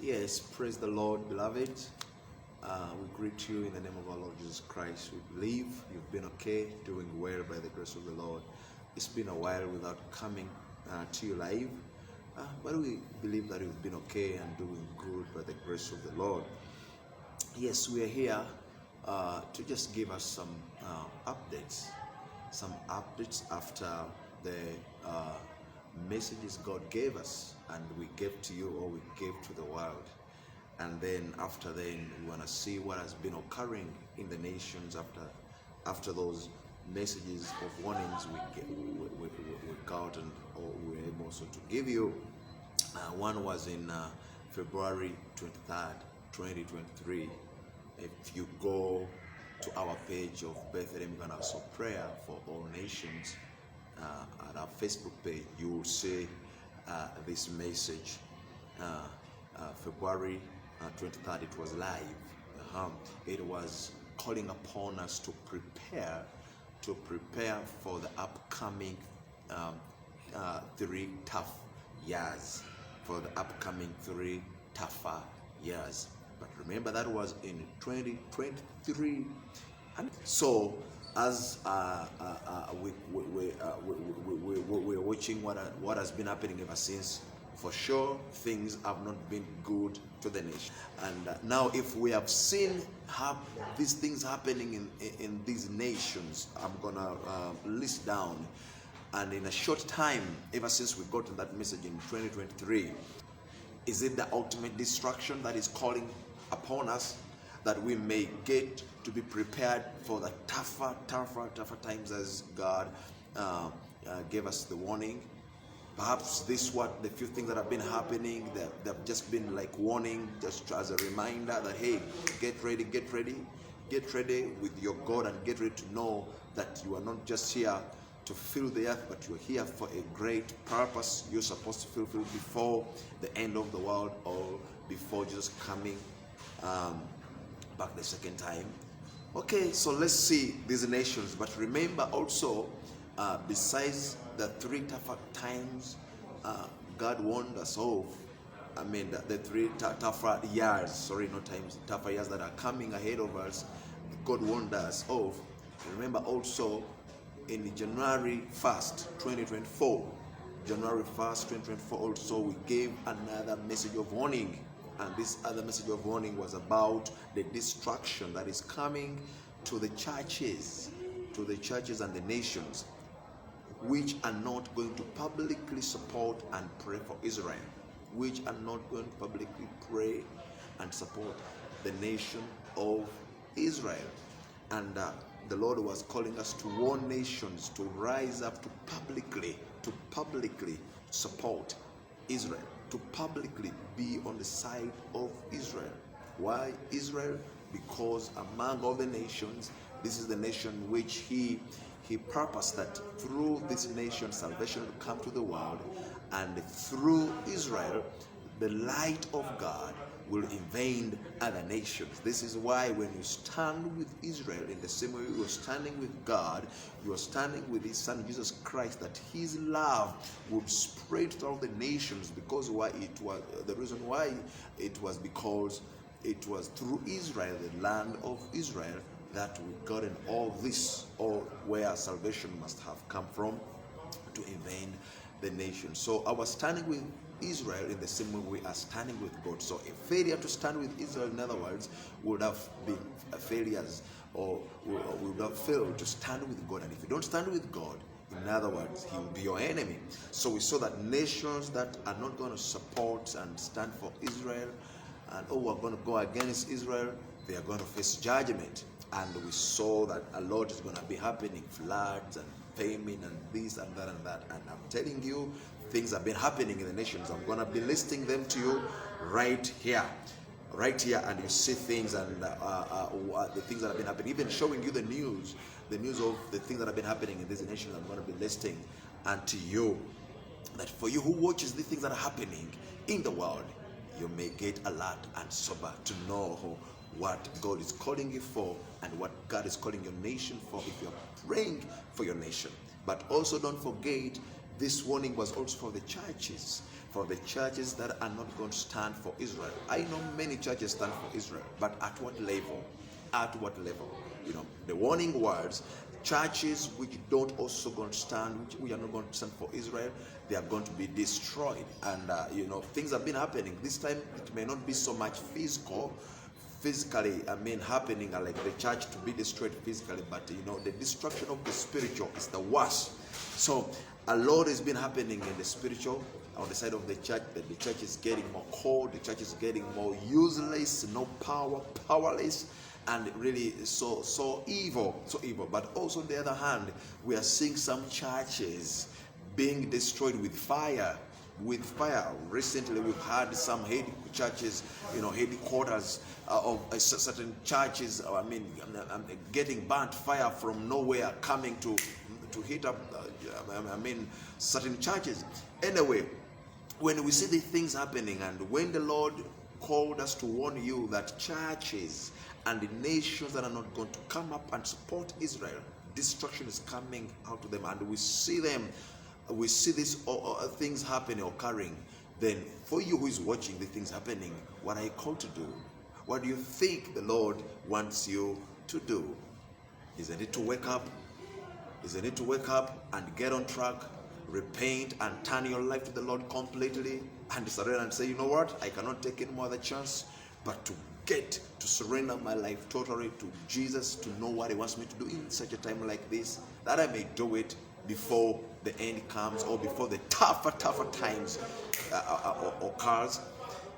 Yes, praise the Lord, beloved. We greet you in the name of our Lord Jesus Christ. We believe you've been okay, doing well by the grace of the Lord. It's been a while without coming to you live, but we believe that you've been okay and doing good by the grace of the Lord. Yes, we are here to just give us some updates after the messages God gave us and we gave to you, or we gave to the world. And then after then we want to see what has been occurring in the nations after those messages of warnings we got, and or we were able also to give you. One was in February 23rd, 2023. If you go to our page of Bethlehem House of Prayer for All Nations, at our Facebook page, you will see this message. February 23rd, it was live. It was calling upon us to prepare for the upcoming 3 tough years, tougher years. But remember, that was in 2023, and so as we're watching what has been happening ever since. For sure, things have not been good to the nation. And now, if we have seen these things happening in these nations, I'm gonna list down. And in a short time, ever since we got that message in 2023, is it the ultimate destruction that is calling upon us, that we may get to be prepared for the tougher times as God gave us the warning? Perhaps this what the few things that have been happening, that they've just been like warning, just as a reminder that, hey, get ready with your God, and get ready to know that you are not just here to fill the earth, but you're here for a great purpose. You're supposed to fulfill before the end of the world, or before Jesus coming back the second time. Okay, so let's see these nations. But remember also, besides the 3 tougher times God warned us of, the 3 tougher years, tougher years that are coming ahead of us, God warned us of. Remember also, in January 1st, 2024, also we gave another message of warning. And this other message of warning was about the destruction that is coming to the churches and the nations, which are not going to publicly support and pray for Israel, which are not going to publicly pray and support the nation of Israel. And the Lord was calling us to warn nations to rise up to publicly support Israel, to publicly be on the side of Israel. Why Israel? Because among all the nations, this is the nation which He purposed that through this nation salvation will come to the world, and through Israel the light of God will invade other nations. This is why when you stand with Israel, in the same way you are standing with God, you are standing with His Son Jesus Christ, that His love would spread throughout the nations. Because the reason why it was because it was through Israel, the land of Israel, that we got in all this, or where salvation must have come from, to invade the nation. So I was standing with Israel in the same way we are standing with God. So a failure to stand with Israel, in other words, would have been failures, or would have failed to stand with God. And if you don't stand with God, in other words, He will be your enemy. So we saw that nations that are not going to support and stand for Israel, and are going to go against Israel, they are going to face judgment. And we saw that a lot is going to be happening, floods and famine and this and that and that. And I'm telling you, things have been happening in the nations. I'm going to be listing them to you right here, and you see things, and the things that have been happening, even showing you the news of the things that have been happening in these nations. I'm going to be listing unto you, that for you who watches the things that are happening in the world, you may get alert and sober to know what God is calling you for, and what God is calling your nation for, if you're praying for your nation. But also don't forget This warning was also for the churches that are not going to stand for Israel. I know many churches stand for Israel, but at what level? At what level? You know, the warning words, churches which don't also going to stand, which are not going to stand for Israel, they are going to be destroyed. And you know, things have been happening. This time it may not be so much physically, happening, like the church to be destroyed physically, but you know, the destruction of the spiritual is the worst. So a lot has been happening in the spiritual on the side of the church, that the church is getting more cold, the church is getting more useless, no power, powerless, and really so evil. But also on the other hand, we are seeing some churches being destroyed with fire. Recently we've had some churches, headquarters of certain churches, getting burnt, fire from nowhere coming to hit up certain churches. Anyway, when we see these things happening, and when the Lord called us to warn you that churches and the nations that are not going to come up and support Israel, destruction is coming out to them, and we see these things happening, occurring, then for you who is watching the things happening, what are you called to do? What do you think the Lord wants you to do? Isn't it to wake up? Isn't it to wake up and get on track, repent and turn your life to the Lord completely, and surrender and say, you know what, I cannot take any more other chance but to surrender my life totally to Jesus, to know what He wants me to do in such a time like this, that I may do it before the end comes, or before the tougher times occurs.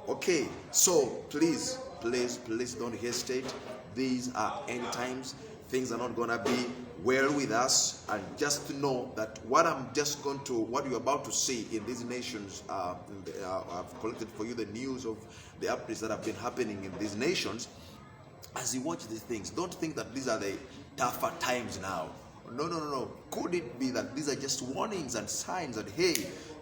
Okay, so please don't hesitate. These are end times. Things are not gonna be well with us, and just to know that what you're about to see in these nations, I've collected for you the news of the updates that have been happening in these nations. As you watch these things, don't think that these are the tougher times now. No. Could it be that these are just warnings and signs that, hey,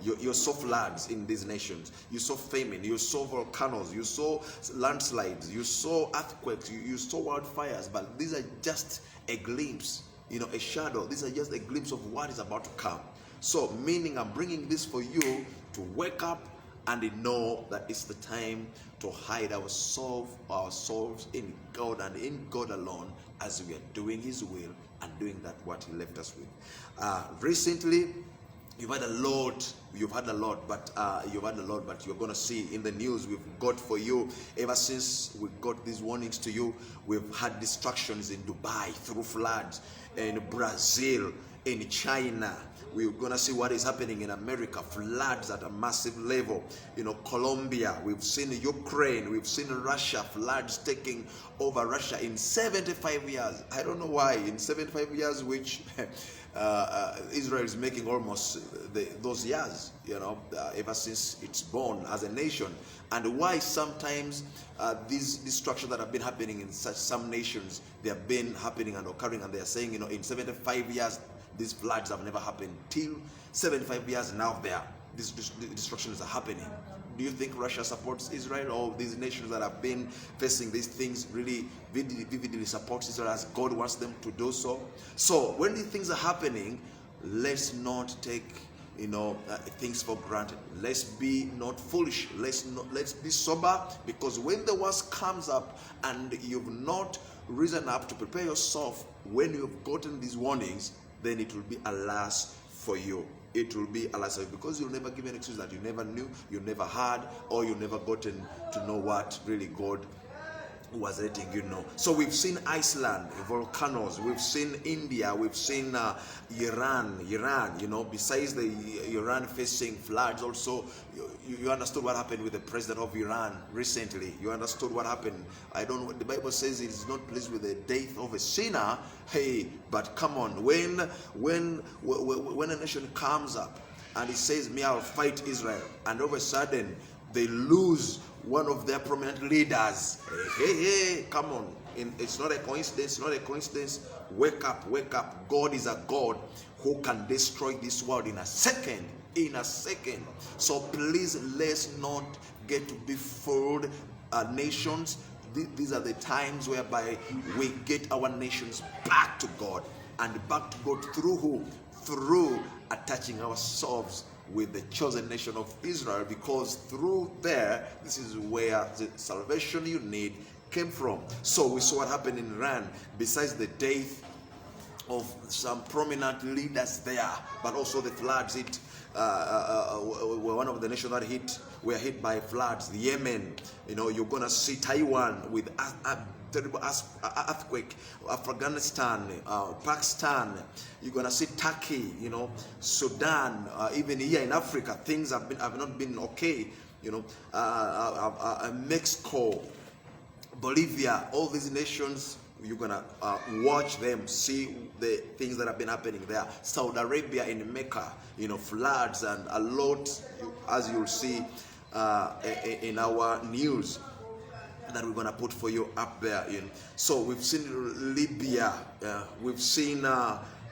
you saw floods in these nations, you saw famine, you saw volcanoes, you saw landslides, you saw earthquakes, you saw wildfires, but these are just a glimpse, a shadow. These are just a glimpse of what is about to come. So, meaning I'm bringing this for you to wake up and know that it's the time to hide ourselves in God and in God alone, as we are doing His will and doing that what He left us with. Recently, you've had a lot, but you're going to see in the news we've got for you. Ever since we got these warnings to you, we've had destructions in Dubai through floods, in Brazil, in China. We're going to see what is happening in America, floods at a massive level. Colombia, we've seen Ukraine, we've seen Russia, floods taking over Russia in 75 years. I don't know why, in 75 years, which Israel is making almost those years, ever since it's born as a nation. And why sometimes these destructions that have been happening in some nations, they have been happening and occurring, and they are saying, in 75 years, these floods have never happened. Till 75 years now, these destructions are happening. Do you think Russia supports Israel, or these nations that have been facing these things really vividly supports Israel as God wants them to do so? So when these things are happening, let's not take things for granted. Let's be not foolish. Let's be sober, because when the worst comes up and you've not risen up to prepare yourself, when you've gotten these warnings, then it will be alas for you. It will be alas for you, because you'll never give an excuse that you never knew, you never heard, or you never gotten to know what really God was letting you know. So we've seen Iceland, volcanoes, we've seen India, we've seen Iran, besides the Iran facing floods also. You understood what happened with the president of Iran recently. You understood what happened. I don't know what the Bible says. It is not pleased with the death of a sinner. Hey, but come on, when a nation comes up and it says, me, I'll fight Israel, and all of a sudden they lose one of their prominent leaders. Hey, come on. It's not a coincidence. Wake up. God is a God who can destroy this world in a second. So please, let's not get to be fooled. Nations, these are the times whereby we get our nations back to God, and back to God through who? Through attaching ourselves with the chosen nation of Israel, because through there, this is where the salvation you need came from. So we saw what happened in Iran, besides the death of some prominent leaders there, but also the floods hit. Were one of the nations that were hit by floods. Yemen, you're gonna see Taiwan with a terrible earthquake. Afghanistan, Pakistan. You're gonna see Turkey. Sudan. Even here in Africa, things have not been okay. Mexico, Bolivia, all these nations. You're gonna watch them, see the things that have been happening there. Saudi Arabia in Mecca, floods and a lot, as you'll see in our news that we're gonna put for you up there. So we've seen Libya, we've seen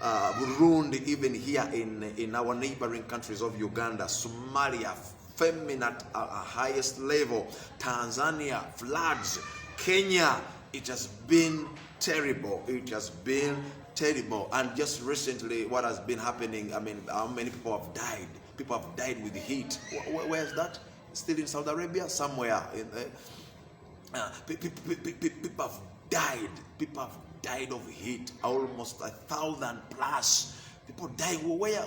Burundi, even here in our neighboring countries of Uganda, Somalia, famine at a highest level, Tanzania, floods, Kenya. It has been terrible. It has been terrible. And just recently, what has been happening, how many people have died? People have died with the heat. Where is that? Still in Saudi Arabia? Somewhere. People have died. People have died of heat. Almost 1,000 plus. People dying. Where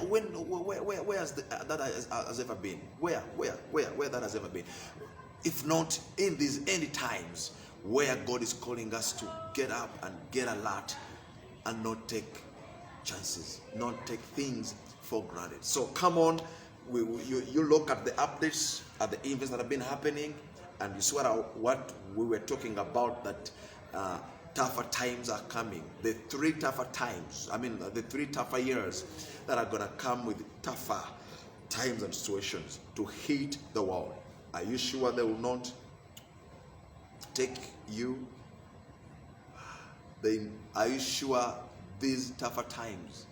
has that has ever been? Where that has ever been? If not in these end times, where God is calling us to get up and get alert and not take chances, not take things for granted. So come on, you look at the updates, at the events that have been happening, and you see what we were talking about, that tougher times are coming. The 3 tougher times, the 3 tougher years that are going to come with tougher times and situations to hit the world. Are you sure they will not take you? Then are you sure these tougher times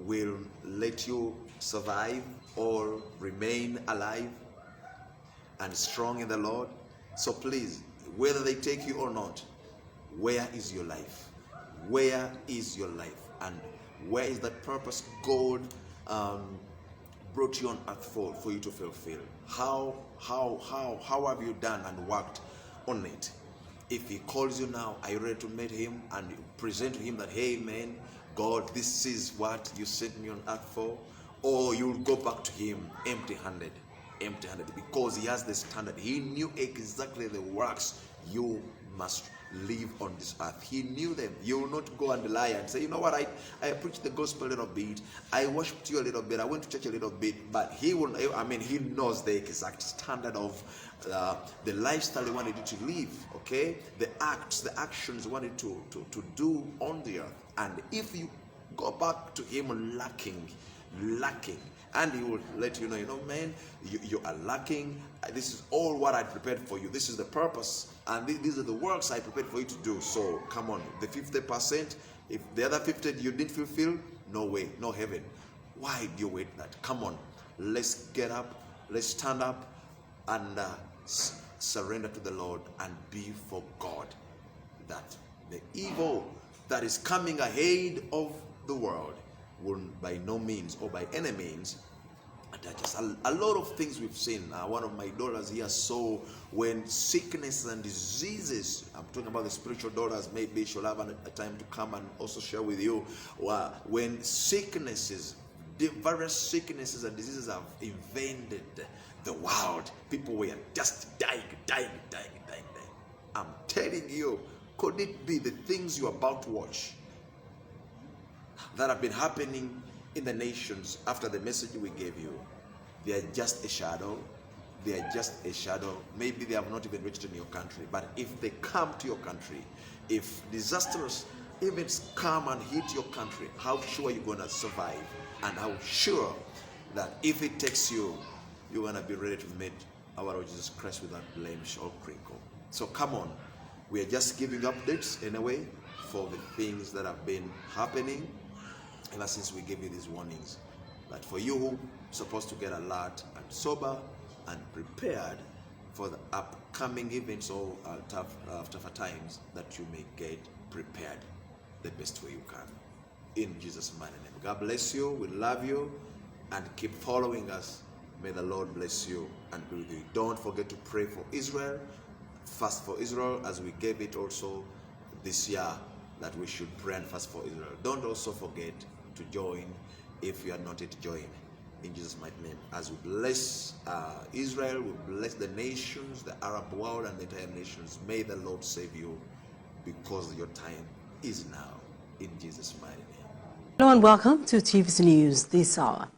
will let you survive or remain alive and strong in the Lord? So please, whether they take you or not, where is your life? Where is your life? And where is that purpose God brought you on earth for you to fulfill? How have you done and worked on it? If he calls you now, are you ready to meet him and present to him that, hey man, God, this is what you sent me on earth for? Or you'll go back to him empty-handed, because he has the standard. He knew exactly the works you must live on this earth. He knew them. You will not go and lie and say, you know what, I preached the gospel a little bit, I worshiped you a little bit, I went to church a little bit, but he knows the exact standard of the lifestyle he wanted you to live, okay? The actions he wanted to do on the earth. And if you go back to him lacking, and he will let you know, man, you are lacking. This is all what I prepared for you. This is the purpose, and these are the works I prepared for you to do. So come on, the 50%, if the other 50% you didn't fulfill, no way, no heaven. Why do you wait that? Come on, let's get up, let's stand up, and surrender to the Lord and be for God, that the evil that is coming ahead of the world will by no means or by any means attach us. A lot of things we've seen. One of my daughters here saw when sickness and diseases, I'm talking about the spiritual daughters, maybe she'll have a time to come and also share with you, when sicknesses, the various sicknesses and diseases have invaded the world, people were just dying. I'm telling you, could it be the things you're about to watch that have been happening in the nations after the message we gave you? They are just a shadow. They are just a shadow. Maybe they have not even reached in your country. But if they come to your country, if disastrous events come and hit your country, how sure are you going to survive? And how sure that if it takes you, you're going to be ready to meet our Lord Jesus Christ without blemish or crinkle. So come on. We are just giving updates in a way for the things that have been happening ever since we gave you these warnings. But for you who are supposed to get alert and sober and prepared for the upcoming events or tougher times, that you may get prepared the best way you can. In Jesus' mighty name. God bless you. We love you, and keep following us. May the Lord bless you and be with you. Don't forget to pray for Israel, fast for Israel, as we gave it also this year, that we should pray and fast for Israel. Don't also forget to join if you are not yet joined. In Jesus' mighty name, as we bless Israel, we bless the nations, the Arab world, and the entire nations. May the Lord save you, because your time is now. In Jesus' mighty name. Hello and welcome to TVC News this hour.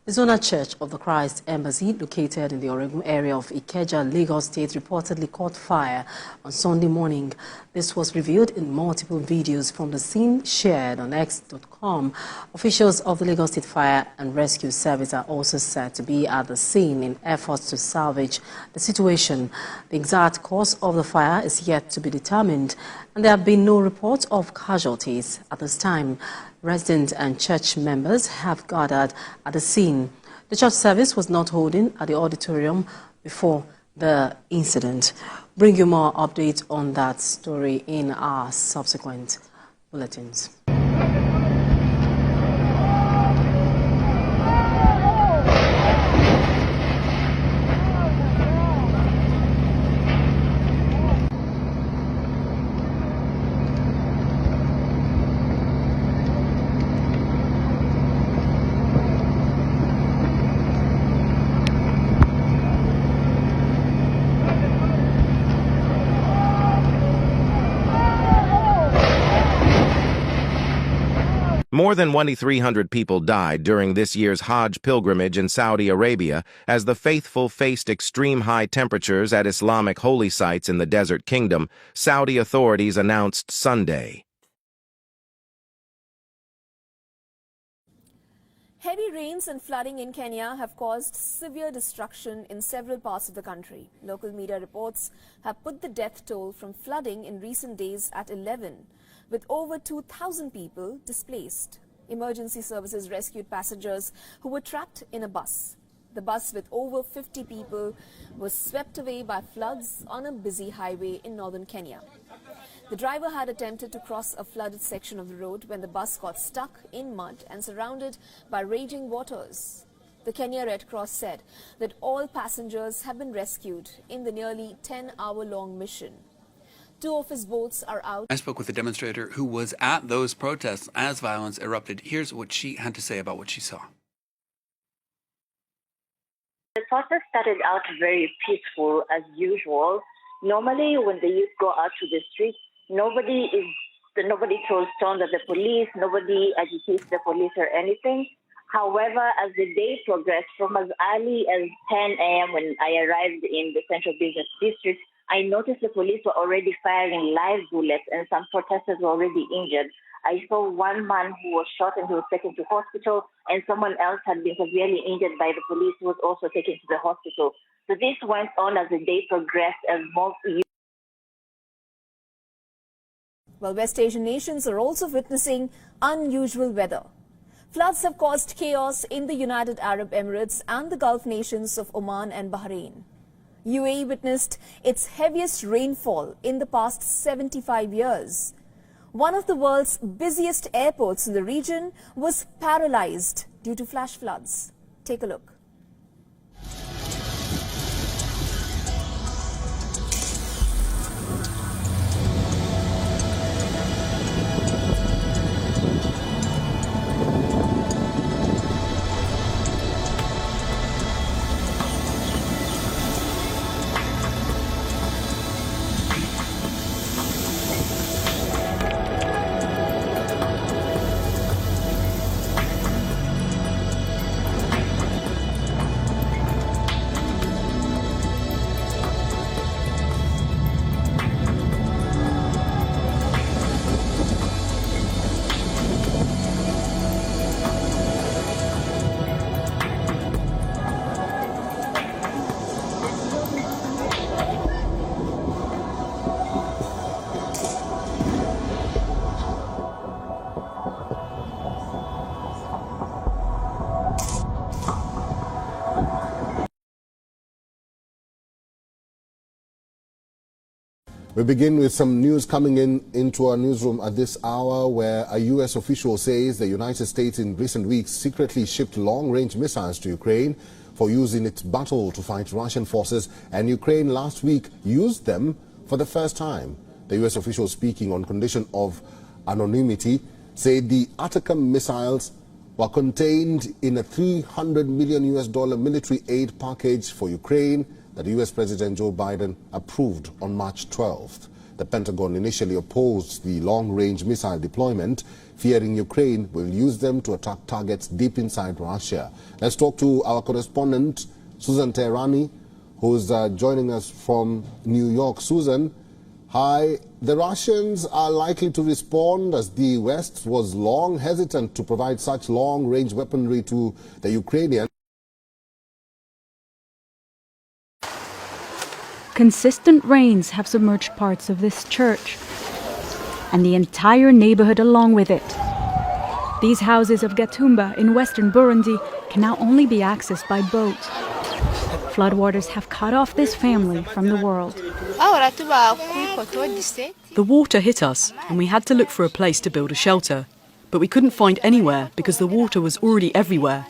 The Zonal Church of the Christ Embassy, located in the Oregun area of Ikeja, Lagos State, reportedly caught fire on Sunday morning. This was revealed in multiple videos from the scene shared on X.com. Officials of the Lagos State Fire and Rescue Service are also said to be at the scene in efforts to salvage the situation. The exact cause of the fire is yet to be determined, and there have been no reports of casualties at this time. Residents and church members have gathered at the scene. The church service was not holding at the auditorium before the incident. Bring you more updates on that story in our subsequent bulletins. More than 2,300 people died during this year's Hajj pilgrimage in Saudi Arabia as the faithful faced extreme high temperatures at Islamic holy sites in the Desert Kingdom, Saudi authorities announced Sunday. Heavy rains and flooding in Kenya have caused severe destruction in several parts of the country. Local media reports have put the death toll from flooding in recent days at 11, with over 2,000 people displaced. Emergency services rescued passengers who were trapped in a bus. The bus, with over 50 people, was swept away by floods on a busy highway in northern Kenya. The driver had attempted to cross a flooded section of the road when the bus got stuck in mud and surrounded by raging waters. The Kenya Red Cross said that all passengers have been rescued in the nearly 10-hour-long mission. 2 of his boats are out. I spoke with a demonstrator who was at those protests as violence erupted. Here's what she had to say about what she saw. The protest started out very peaceful as usual. Normally, when the youth go out to the streets, nobody throws stones at the police, nobody agitates the police or anything. However, as the day progressed, from as early as 10 a.m. when I arrived in the Central Business District, I noticed the police were already firing live bullets and some protesters were already injured. I saw one man who was shot and he was taken to hospital, and someone else had been severely injured by the police who was also taken to the hospital. So this went on as the day progressed as more youth. Well, West Asian nations are also witnessing unusual weather. Floods have caused chaos in the United Arab Emirates and the Gulf nations of Oman and Bahrain. UAE witnessed its heaviest rainfall in the past 75 years. One of the world's busiest airports in the region was paralyzed due to flash floods. Take a look. We begin with some news coming into our newsroom at this hour, where a U.S. official says the United States in recent weeks secretly shipped long-range missiles to Ukraine for use in its battle to fight Russian forces, and Ukraine last week used them for the first time. The U.S. official, speaking on condition of anonymity, said the ATACMS missiles were contained in a $300 million military aid package for Ukraine that U.S. President Joe Biden approved on March 12th. The Pentagon initially opposed the long-range missile deployment, fearing Ukraine will use them to attack targets deep inside Russia. Let's talk to our correspondent, Susan Teherani, who's joining us from New York. Susan, hi. The Russians are likely to respond, as the West was long hesitant to provide such long-range weaponry to the Ukrainians. Consistent rains have submerged parts of this church and the entire neighborhood along with it. These houses of Gatumba in western Burundi can now only be accessed by boat. Floodwaters have cut off this family from the world. The water hit us and we had to look for a place to build a shelter, but we couldn't find anywhere because the water was already everywhere.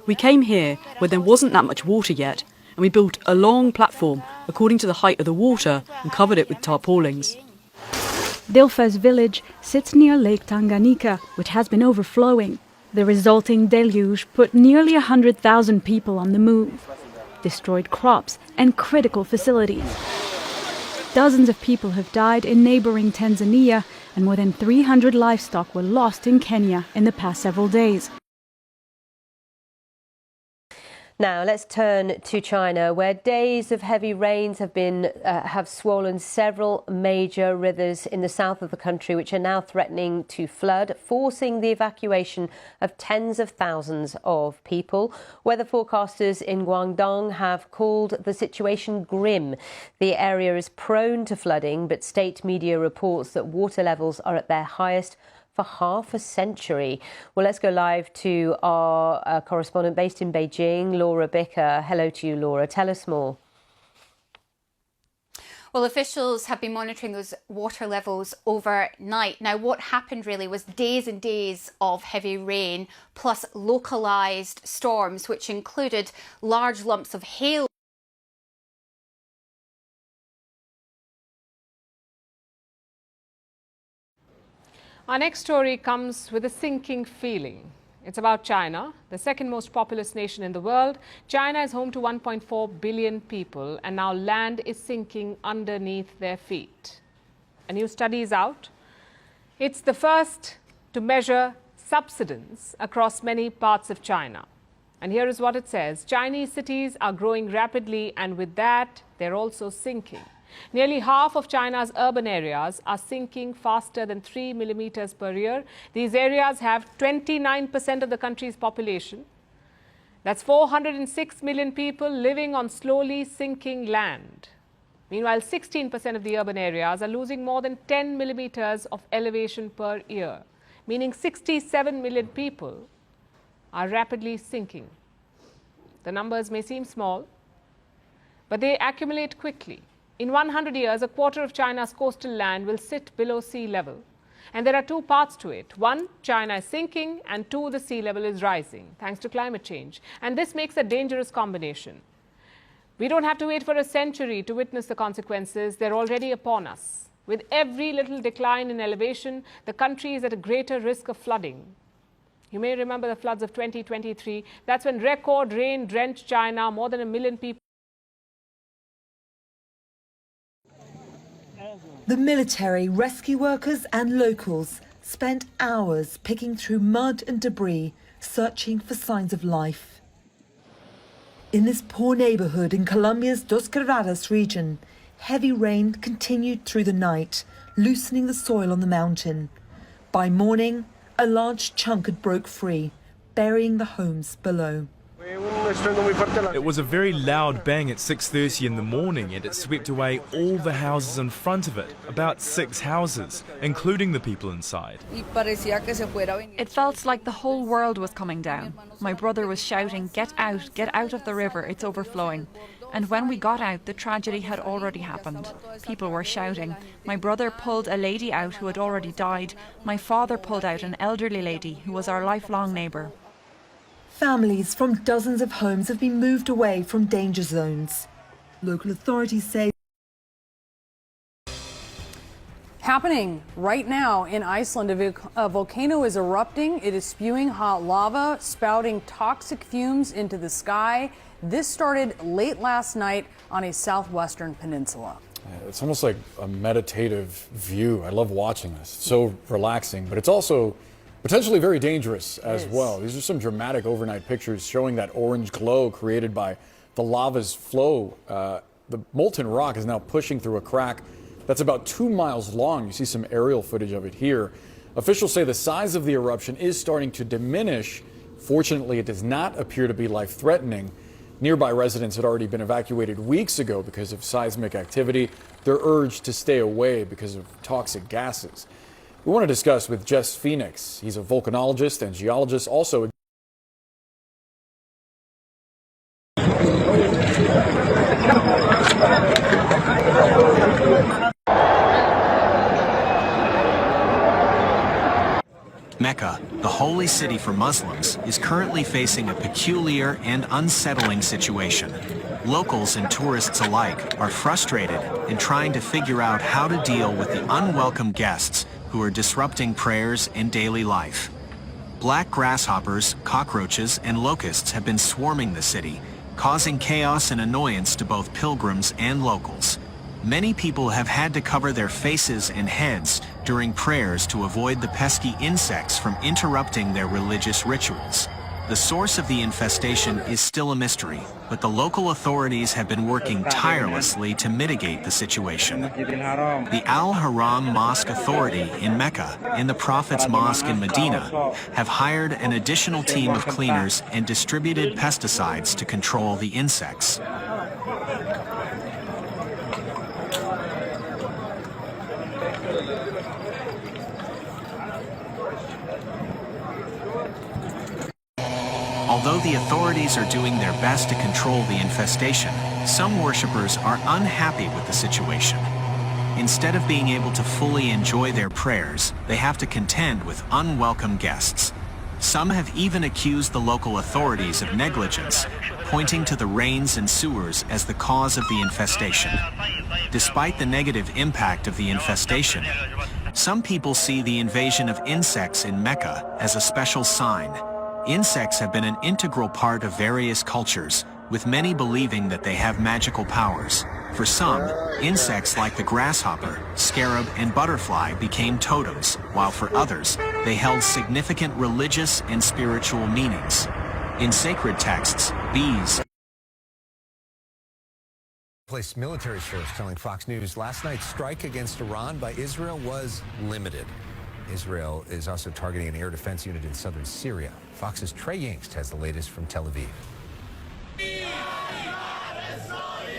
We came here where there wasn't that much water yet, and we built a long platform according to the height of the water and covered it with tarpaulins. Dilfa's village sits near Lake Tanganyika, which has been overflowing. The resulting deluge put nearly 100,000 people on the move, destroyed crops and critical facilities. Dozens of people have died in neighboring Tanzania, and more than 300 livestock were lost in Kenya in the past several days. Now let's turn to China, where days of heavy rains have swollen several major rivers in the south of the country, which are now threatening to flood, forcing the evacuation of tens of thousands of people. Weather forecasters in Guangdong have called the situation grim. The area is prone to flooding, but state media reports that water levels are at their highest for half a century. Well, let's go live to our correspondent based in Beijing, Laura Bicker. Hello to you, Laura. Tell us more. Well, officials have been monitoring those water levels overnight. Now, what happened really was days and days of heavy rain plus localised storms, which included large lumps of hail. Our next story comes with a sinking feeling. It's about China, the second most populous nation in the world. China is home to 1.4 billion people, and now land is sinking underneath their feet. A new study is out. It's the first to measure subsidence across many parts of China. And here is what it says. Chinese cities are growing rapidly, and with that, they're also sinking. Nearly half of China's urban areas are sinking faster than 3 millimeters per year. These areas have 29% of the country's population. That's 406 million people living on slowly sinking land. Meanwhile, 16% of the urban areas are losing more than 10 millimeters of elevation per year, meaning 67 million people are rapidly sinking. The numbers may seem small, but they accumulate quickly. In 100 years, a quarter of China's coastal land will sit below sea level. And there are two parts to it. One, China is sinking, and two, the sea level is rising, thanks to climate change. And this makes a dangerous combination. We don't have to wait for a century to witness the consequences. They're already upon us. With every little decline in elevation, the country is at a greater risk of flooding. You may remember the floods of 2023. That's when record rain drenched China. More than 1 million people. The military, rescue workers and locals spent hours picking through mud and debris, searching for signs of life. In this poor neighbourhood in Colombia's Dos Quebradas region, heavy rain continued through the night, loosening the soil on the mountain. By morning, a large chunk had broke free, burying the homes below. It was a very loud bang at 6:30 in the morning, and it swept away all the houses in front of it, about 6 houses, including the people inside. It felt like the whole world was coming down. My brother was shouting, get out of the river, it's overflowing." And when we got out, the tragedy had already happened. People were shouting. My brother pulled a lady out who had already died. My father pulled out an elderly lady who was our lifelong neighbour. Families from dozens of homes have been moved away from danger zones. Local authorities say Happening right now in Iceland, a volcano is erupting. It is spewing hot lava, spouting toxic fumes into the sky. This started late last night on a southwestern peninsula. It's almost like a meditative view. I love watching this. It's so relaxing, but it's also potentially very dangerous as well. These are some dramatic overnight pictures showing that orange glow created by the lava's flow. The molten rock is now pushing through a crack that's about 2 miles long. You see some aerial footage of it here. Officials say the size of the eruption is starting to diminish. Fortunately, it does not appear to be life-threatening. Nearby residents had already been evacuated weeks ago because of seismic activity. They're urged to stay away because of toxic gases. We want to discuss with Jess Phoenix. He's a volcanologist and geologist, also Mecca, the holy city for Muslims, is currently facing a peculiar and unsettling situation. Locals and tourists alike are frustrated and trying to figure out how to deal with the unwelcome guests who are disrupting prayers and daily life. Black grasshoppers, cockroaches, and locusts have been swarming the city, causing chaos and annoyance to both pilgrims and locals. Many people have had to cover their faces and heads during prayers to avoid the pesky insects from interrupting their religious rituals. The source of the infestation is still a mystery, but the local authorities have been working tirelessly to mitigate the situation. The Al-Haram Mosque Authority in Mecca and the Prophet's Mosque in Medina have hired an additional team of cleaners and distributed pesticides to control the insects. Although the authorities are doing their best to control the infestation, some worshippers are unhappy with the situation. Instead of being able to fully enjoy their prayers, they have to contend with unwelcome guests. Some have even accused the local authorities of negligence, pointing to the rains and sewers as the cause of the infestation. Despite the negative impact of the infestation, some people see the invasion of insects in Mecca as a special sign. Insects have been an integral part of various cultures, with many believing that they have magical powers. For some, insects like the grasshopper, scarab, and butterfly became totems, while for others, they held significant religious and spiritual meanings. In sacred texts, bees Place military source telling Fox News last night's strike against Iran by Israel was limited. Israel is also targeting an air defense unit in southern Syria. Fox's Trey Yingst has the latest from Tel Aviv.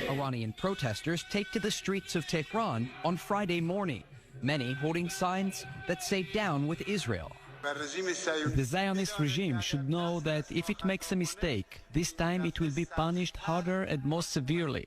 Iranian protesters take to the streets of Tehran on Friday morning, many holding signs that say "Down with Israel." The Zionist regime should know that if it makes a mistake, this time it will be punished harder and more severely.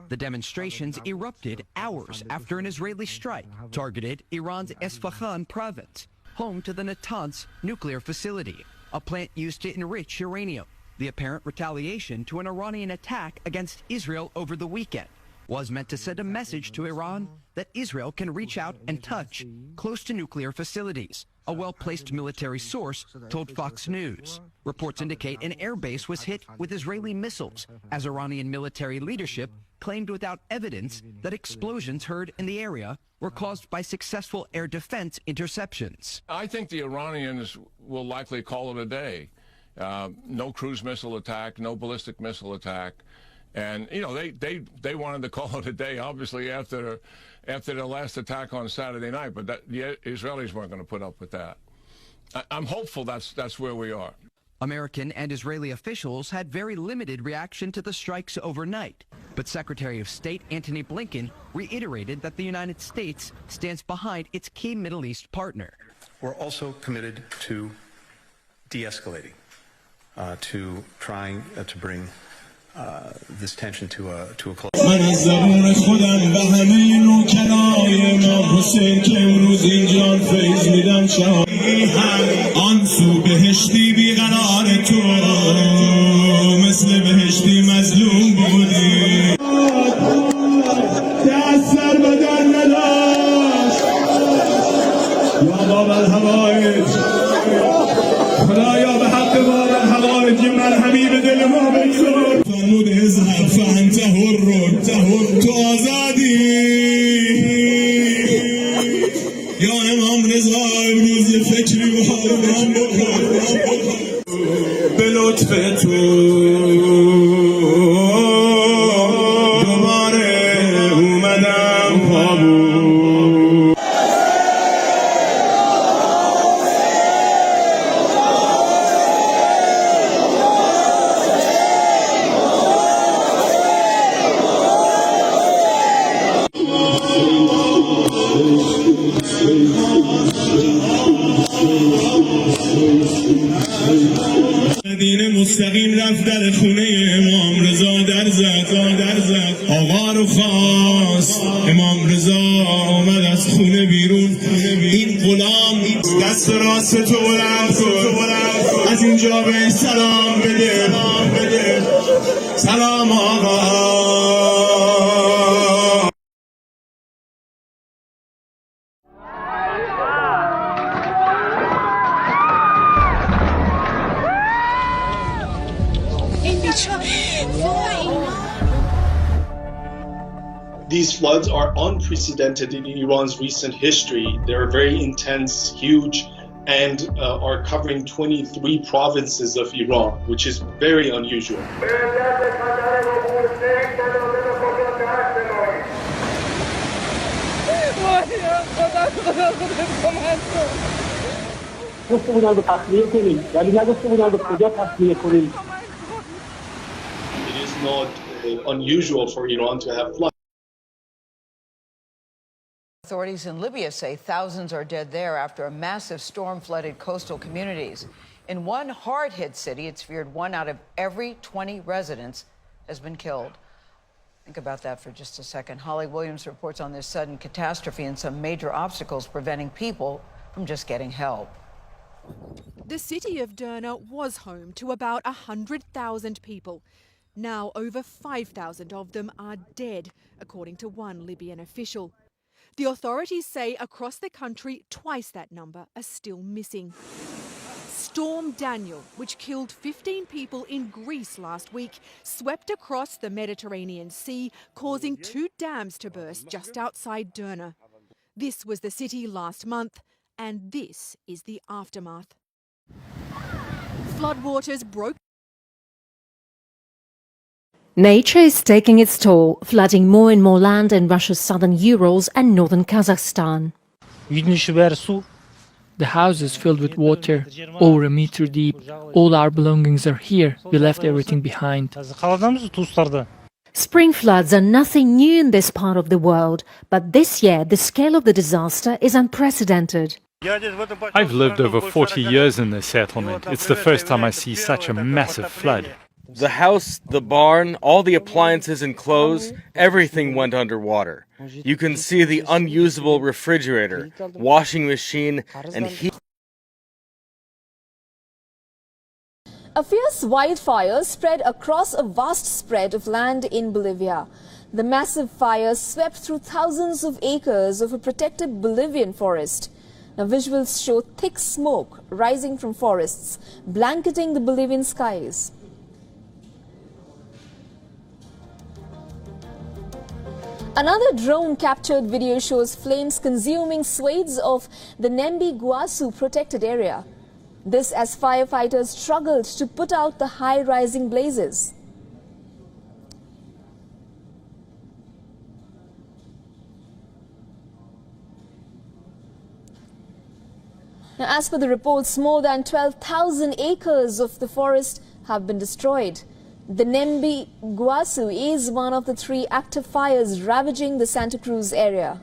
The demonstrations erupted hours after an Israeli strike targeted Iran's Esfahan province, home to the Natanz nuclear facility, a plant used to enrich uranium. The apparent retaliation to an Iranian attack against Israel over the weekend was meant to send a message to Iran that Israel can reach out and touch close to nuclear facilities. A well-placed military source told Fox News. Reports indicate an airbase was hit with Israeli missiles, as Iranian military leadership claimed without evidence that explosions heard in the area were caused by successful air defense interceptions. I think the Iranians will likely call it a day. No cruise missile attack, no ballistic missile attack. And, you know, they wanted to call it a day, obviously, after their last attack on Saturday night. But the Israelis weren't going to put up with that. I'm hopeful that's where we are. American and Israeli officials had very limited reaction to the strikes overnight. But Secretary of State Antony Blinken reiterated that the United States stands behind its key Middle East partner. We're also committed to de-escalating, to trying to bring this tension to a close. من از زبون خودم و همه نوکرای امام حسین که امروز اینجا فیض میدم شهادی آن سو بهشتی بیقرار تو مثل بهشتی مظلوم بودی دست سر بدن نداشت یا باب الحوائج خدایا به حق باب الحوائج مرحمی به دل ما بگذار فرمود اذهب فانت حر تو آزادی یا امام رضا امروز یه فکری به حال من بکن به لطف تو دوباره اومدم پابو دین مستقیم رفت در خونه امام رضا در زد آقا رو خواست امام رضا آمد از خونه بیرون این غلام دست راست تو بلند کن از اینجا به سلام بده سلام آقا These floods are unprecedented in Iran's recent history. They're very intense, huge, and are covering 23 provinces of Iran, which is very unusual. It is not unusual for Iran to have floods. Authorities in Libya say thousands are dead there after a massive storm flooded coastal communities. In one hard-hit city, it's feared 1 out of every 20 residents has been killed. Think about that for just a second. Holly Williams reports on this sudden catastrophe and some major obstacles preventing people from just getting help. The city of Derna was home to about 100,000 people. Now over 5,000 of them are dead, according to one Libyan official. The authorities say across the country, twice that number are still missing. Storm Daniel, which killed 15 people in Greece last week, swept across the Mediterranean Sea, causing 2 dams to burst just outside Derna. This was the city last month, and this is the aftermath. Floodwaters broke. Nature is taking its toll, flooding more and more land in Russia's southern Urals and northern Kazakhstan. The house is filled with water, over a meter deep. All our belongings are here. We left everything behind. Spring floods are nothing new in this part of the world, but this year the scale of the disaster is unprecedented. I've lived over 40 years in this settlement. It's the first time I see such a massive flood. The house, the barn, all the appliances and clothes, everything went underwater. You can see the unusable refrigerator, washing machine, and heat. A fierce wildfire spread across a vast spread of land in Bolivia. The massive fire swept through thousands of acres of a protected Bolivian forest. Now, visuals show thick smoke rising from forests, blanketing the Bolivian skies. Another drone-captured video shows flames consuming swathes of the Nembe Guasu protected area. This as firefighters struggled to put out the high-rising blazes. Now, as per the reports, more than 12,000 acres of the forest have been destroyed. The Nembe Guasu is one of the 3 active fires ravaging the Santa Cruz area.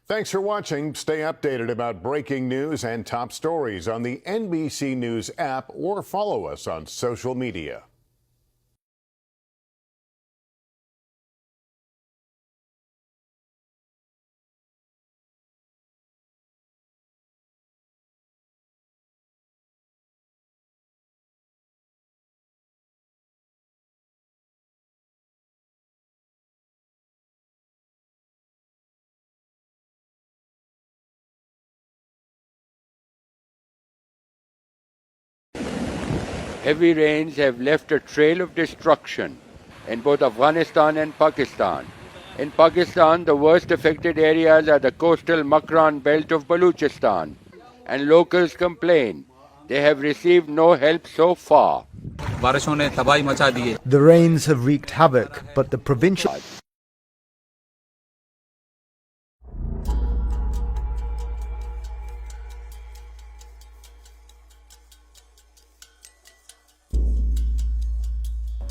Thanks for watching. Stay updated about breaking news and top stories on the NBC News app or follow us on social media. Heavy rains have left a trail of destruction in both Afghanistan and Pakistan. In Pakistan, the worst affected areas are the coastal Makran belt of Balochistan, and locals complain they have received no help so far. The rains have wreaked havoc, but the provincial...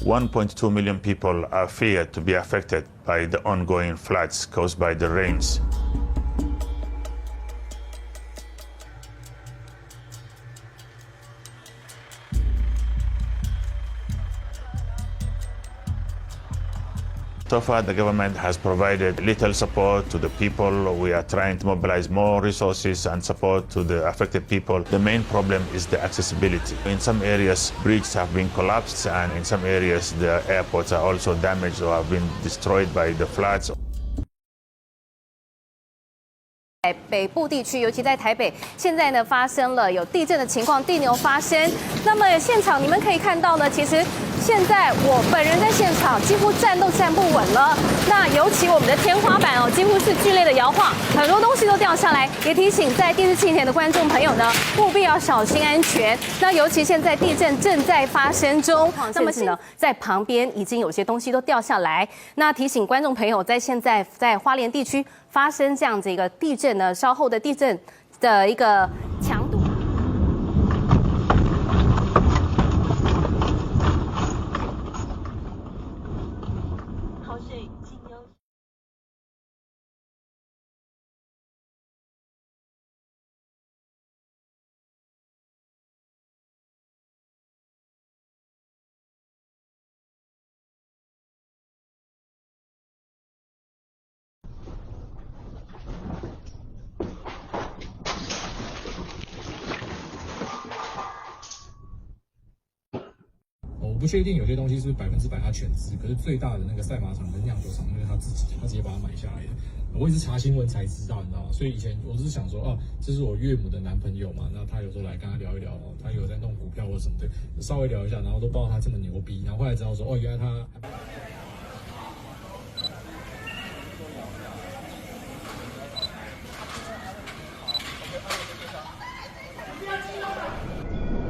$1.2 million people are feared to be affected by the ongoing floods caused by the rains. So far, the government has provided little support to the people. We are trying to mobilize more resources and support to the affected people. The main problem is the accessibility. In some areas, bridges have been collapsed, and in some areas, the airports are also damaged or have been destroyed by the floods. 北部地区，尤其在台北，现在呢发生了有地震的情况，地牛发生。那么现场你们可以看到呢，其实现在我本人在现场几乎站都站不稳了。那尤其我们的天花板哦，几乎是剧烈的摇晃，很多东西都掉下来。也提醒在电视机前的观众朋友呢，务必要小心安全。那尤其现在地震正在发生中，那么呢，在旁边已经有些东西都掉下来。那提醒观众朋友，现在在花莲地区发生这样子一个地震呢，稍后的地震的一个强度。我不确定有些东西是不是100%它全资，可是最大的那个赛马场跟酿酒厂，因为他直接把它买下来的。我也是查新闻才知道，你知道吗？所以以前我是想说，哦，这是我岳母的男朋友嘛，那他有时候来跟他聊一聊，哦，他有在弄股票或什么的，稍微聊一下，然后都不知道他这么牛逼，然后后来知道说，哦，原来他。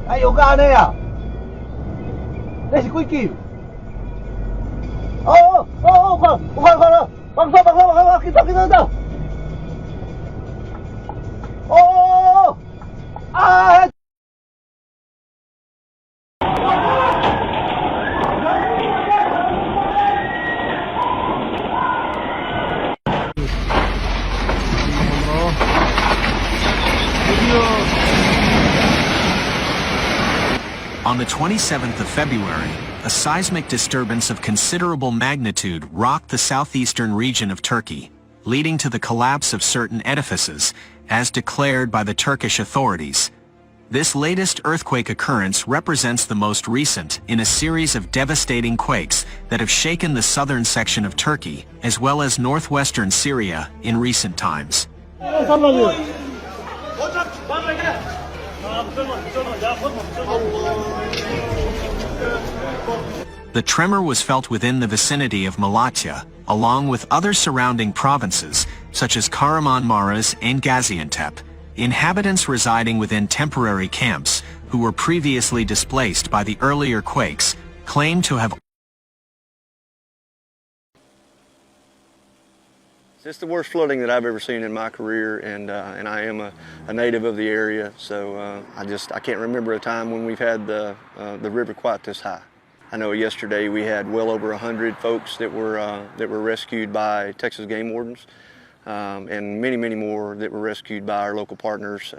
哎，有干的呀！ 那是几支？快了！放手，去走！啊！ On the 27th of February, a seismic disturbance of considerable magnitude rocked the southeastern region of Turkey, leading to the collapse of certain edifices, as declared by the Turkish authorities. This latest earthquake occurrence represents the most recent in a series of devastating quakes that have shaken the southern section of Turkey, as well as northwestern Syria in recent times. The tremor was felt within the vicinity of Malatya, along with other surrounding provinces, such as Kahramanmaraş and Gaziantep. Inhabitants residing within temporary camps, who were previously displaced by the earlier quakes, claim to have. It's the worst flooding that I've ever seen in my career, and I am a native of the area, so I can't remember a time when we've had the river quite this high. I know yesterday we had well over 100 folks that were rescued by Texas game wardens. and many, many more that were rescued by our local partners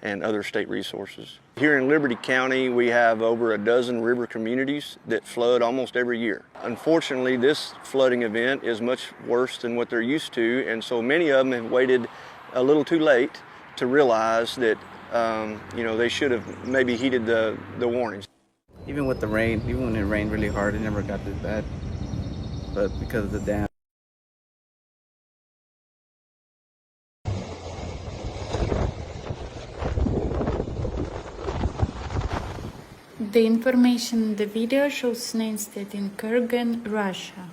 and other state resources. Here in Liberty County, we have over a dozen river communities that flood almost every year. Unfortunately, this flooding event is much worse than what they're used to, and so many of them have waited a little too late to realize that they should have maybe heeded the warnings. Even with the rain, even when it rained really hard, it never got this bad. But because of the dam. The information in the video shows an incident in Kurgan, Russia.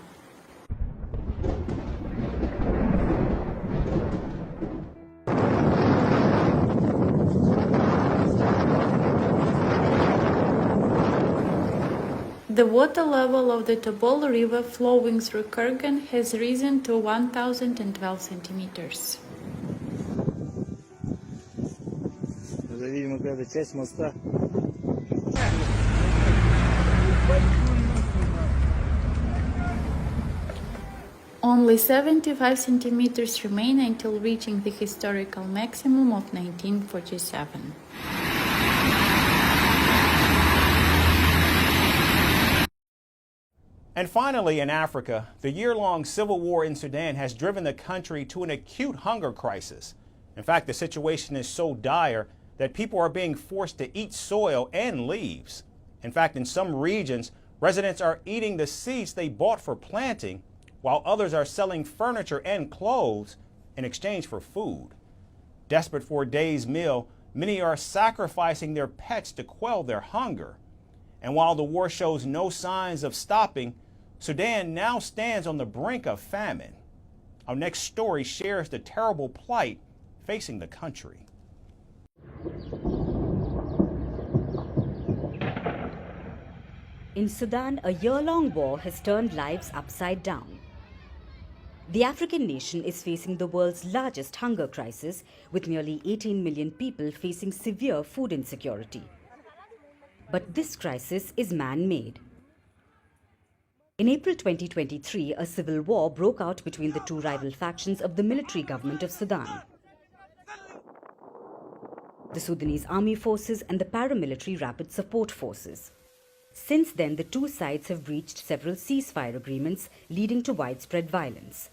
The water level of the Tobol River flowing through Kurgan has risen to 1,012 centimeters. Only 75 centimeters remain until reaching the historical maximum of 1947. And finally, in Africa, the year-long civil war in Sudan has driven the country to an acute hunger crisis. In fact, the situation is so dire that people are being forced to eat soil and leaves. In fact, in some regions, residents are eating the seeds they bought for planting, while others are selling furniture and clothes in exchange for food. Desperate for a day's meal, many are sacrificing their pets to quell their hunger. And while the war shows no signs of stopping, Sudan now stands on the brink of famine. Our next story shares the terrible plight facing the country. In Sudan, a year-long war has turned lives upside down. The African nation is facing the world's largest hunger crisis, with nearly 18 million people facing severe food insecurity. But this crisis is man-made. In April 2023, a civil war broke out between the two rival factions of the military government of Sudan. The Sudanese army forces and the paramilitary rapid support forces. Since then, the two sides have reached several ceasefire agreements, leading to widespread violence.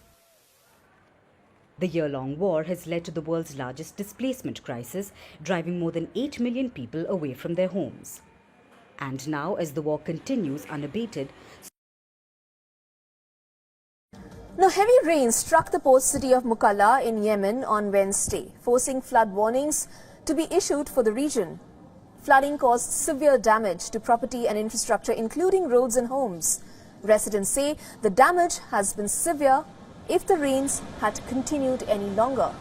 The year-long war has led to the world's largest displacement crisis, driving more than 8 million people away from their homes. And now, as the war continues unabated, Now, heavy rain struck the port city of Mukalla in Yemen on Wednesday, forcing flood warnings to be issued for the region. Flooding caused severe damage to property and infrastructure, including roads and homes. Residents say the damage has been severe if the rains had continued any longer.